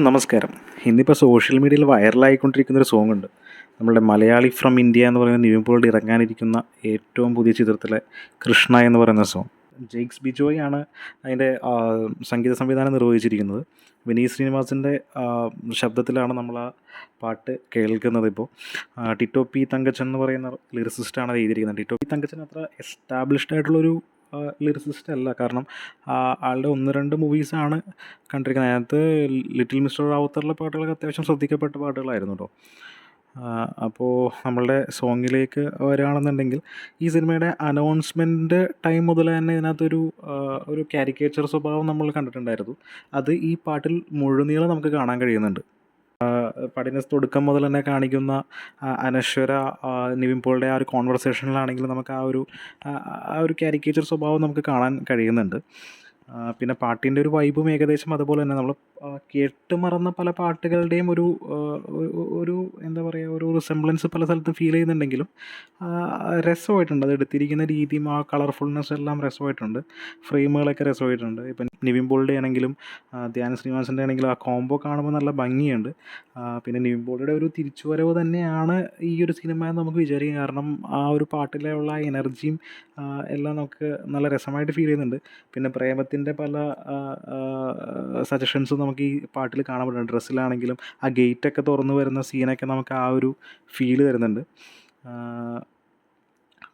നമസ്കാരം. ഇന്നിപ്പോൾ സോഷ്യൽ മീഡിയയിൽ വൈറലായിക്കൊണ്ടിരിക്കുന്നൊരു സോങ് ഉണ്ട്. നമ്മളുടെ മലയാളി ഫ്രം ഇന്ത്യ എന്ന് പറയുന്ന നിവിൻ പോളിയുടെ ഇറങ്ങാനിരിക്കുന്ന ഏറ്റവും പുതിയ ചിത്രത്തിലെ കൃഷ്ണ എന്ന് പറയുന്ന സോങ്. ജെയ്ക്സ് ബിജോയ് ആണ് അതിൻ്റെ സംഗീത സംവിധാനം നിർവഹിച്ചിരിക്കുന്നത്. വിനീത് ശ്രീനിവാസൻ്റെ ശബ്ദത്തിലാണ് നമ്മൾ ആ പാട്ട് കേൾക്കുന്നത്. ഇപ്പോൾ ടിറ്റോ പി തങ്കച്ചൻ എന്ന് പറയുന്ന ലിറിസിസ്റ്റാണ് അത് എഴുതിയിരിക്കുന്നത്. ടിറ്റോ പി തങ്കച്ചൻ അത്ര എസ്റ്റാബ്ലിഷ്ഡ് ആയിട്ടുള്ളൊരു ലിറിസിസ്റ്റ് അല്ല. കാരണം ആളുടെ 1-2 മൂവീസാണ് കണ്ടിരിക്കുന്നത്. അതിനകത്ത് ലിറ്റിൽ മിസ്റ്റർ റാവുത്തറിലെ പാട്ടുകളൊക്കെ അത്യാവശ്യം ശ്രദ്ധിക്കപ്പെട്ട പാട്ടുകളായിരുന്നു കേട്ടോ. അപ്പോൾ നമ്മളുടെ സോങ്ങിലേക്ക് വരികയാണെന്നുണ്ടെങ്കിൽ, ഈ സിനിമയുടെ അനൗൺസ്മെൻറ്റ് ടൈം മുതൽ തന്നെ ഇതിനകത്തൊരു ഒരു കാരിക്കേച്ചർ സ്വഭാവം നമ്മൾ കണ്ടിട്ടുണ്ടായിരുന്നു. അത് ഈ പാട്ടിൽ മുഴുനീളം നമുക്ക് കാണാൻ കഴിയുന്നുണ്ട്. പാട്ടിൻ്റെ തുടക്കം മുതൽ തന്നെ കാണിക്കുന്ന അനശ്വര നിവിൻ പോളിയുടെ ആ ഒരു കോൺവെർസേഷനിലാണെങ്കിൽ നമുക്ക് ആ ഒരു കാരിക്കേച്ചർ സ്വഭാവം നമുക്ക് കാണാൻ കഴിയുന്നുണ്ട്. പിന്നെ പാട്ടിൻ്റെ ഒരു വൈബും ഏകദേശം അതുപോലെ തന്നെ നമ്മൾ കേട്ട് മറന്ന പല പാട്ടുകളുടെയും ഒരു എന്താ പറയുക, ഒരു റിസംബ്ലൻസ് പല സ്ഥലത്തും ഫീൽ ചെയ്യുന്നുണ്ടെങ്കിലും രസമായിട്ടുണ്ട്. അത് എടുത്തിരിക്കുന്ന രീതിയും ആ കളർഫുൾനെസ് എല്ലാം രസമായിട്ടുണ്ട്. ഫ്രെയിമുകളൊക്കെ രസമായിട്ടുണ്ട്. ഇപ്പം നിവിൻ പോളിയുടെ ആണെങ്കിലും ധ്യാൻ ശ്രീനിവാസൻ്റെ ആണെങ്കിലും ആ കോംബോ കാണുമ്പോൾ നല്ല ഭംഗിയുണ്ട്. പിന്നെ നിവിൻ പോളിയുടെ ഒരു തിരിച്ചുവരവ് തന്നെയാണ് ഈ ഒരു സിനിമ എന്ന് നമുക്ക് വിചാരിക്കാം. കാരണം ആ ഒരു പാട്ടിലെ ഉള്ള ആ എനർജിയും എല്ലാം നമുക്ക് നല്ല രസമായിട്ട് ഫീൽ ചെയ്യുന്നുണ്ട്. പിന്നെ പ്രേമത്തിൻ്റെ പല സജഷൻസും നമുക്ക് ഈ പാട്ടിൽ കാണാൻ പറ്റുന്നുണ്ട്. ഡ്രസ്സിലാണെങ്കിലും ആ ഗേറ്റൊക്കെ തുറന്നു വരുന്ന സീനൊക്കെ നമുക്ക് ആ ഒരു ഫീല് തരുന്നുണ്ട്.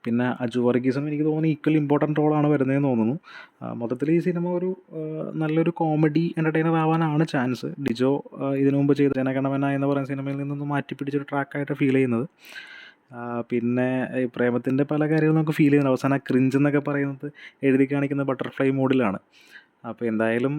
പിന്നെ അജു വർഗീസും എനിക്ക് തോന്നുന്നു ഈക്വൽ ഇമ്പോർട്ടൻ്റ് റോളാണ് വരുന്നതെന്ന് തോന്നുന്നു. മൊത്തത്തിൽ ഈ സിനിമ ഒരു നല്ലൊരു കോമഡി എൻ്റർടൈനർ ആവാനാണ് ചാൻസ്. ഡിജോ ഇതിനു മുമ്പ് ചെയ്ത ജനഗണമന എന്ന് പറയുന്ന സിനിമയിൽ നിന്നൊന്ന് മാറ്റിപ്പിടിച്ചൊരു ട്രാക്കായിട്ട് ഫീൽ ചെയ്യുന്നത്. പിന്നെ ഈ പ്രേമത്തിൻ്റെ പല കാര്യങ്ങളും നമുക്ക് ഫീൽ ചെയ്യുന്നുണ്ട്. അവസാനം ക്രിഞ്ച് എന്നൊക്കെ പറയുന്നത് എഴുതി കാണിക്കുന്ന ബട്ടർഫ്ലൈ മോഡിലാണ്. അപ്പോൾ എന്തായാലും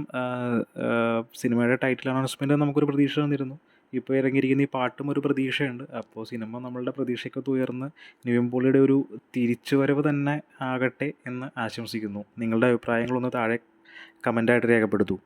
സിനിമയുടെ ടൈറ്റിൽ അനൗൺസ്മെൻറ്റ് നമുക്കൊരു പ്രതീക്ഷ തന്നിരുന്നു. ഇപ്പോൾ ഇറങ്ങിയിരിക്കുന്ന ഈ പാട്ടും ഒരു പ്രതീക്ഷയുണ്ട്. അപ്പോൾ സിനിമ നമ്മളുടെ പ്രതീക്ഷയ്ക്കൊത്ത് ഉയർന്ന് നിവിൻ പോളിയുടെ ഒരു തിരിച്ചുവരവ് തന്നെ ആകട്ടെ എന്ന് ആശംസിക്കുന്നു. നിങ്ങളുടെ അഭിപ്രായങ്ങളൊന്ന് താഴെ കമൻ്റായിട്ട് രേഖപ്പെടുത്തൂ.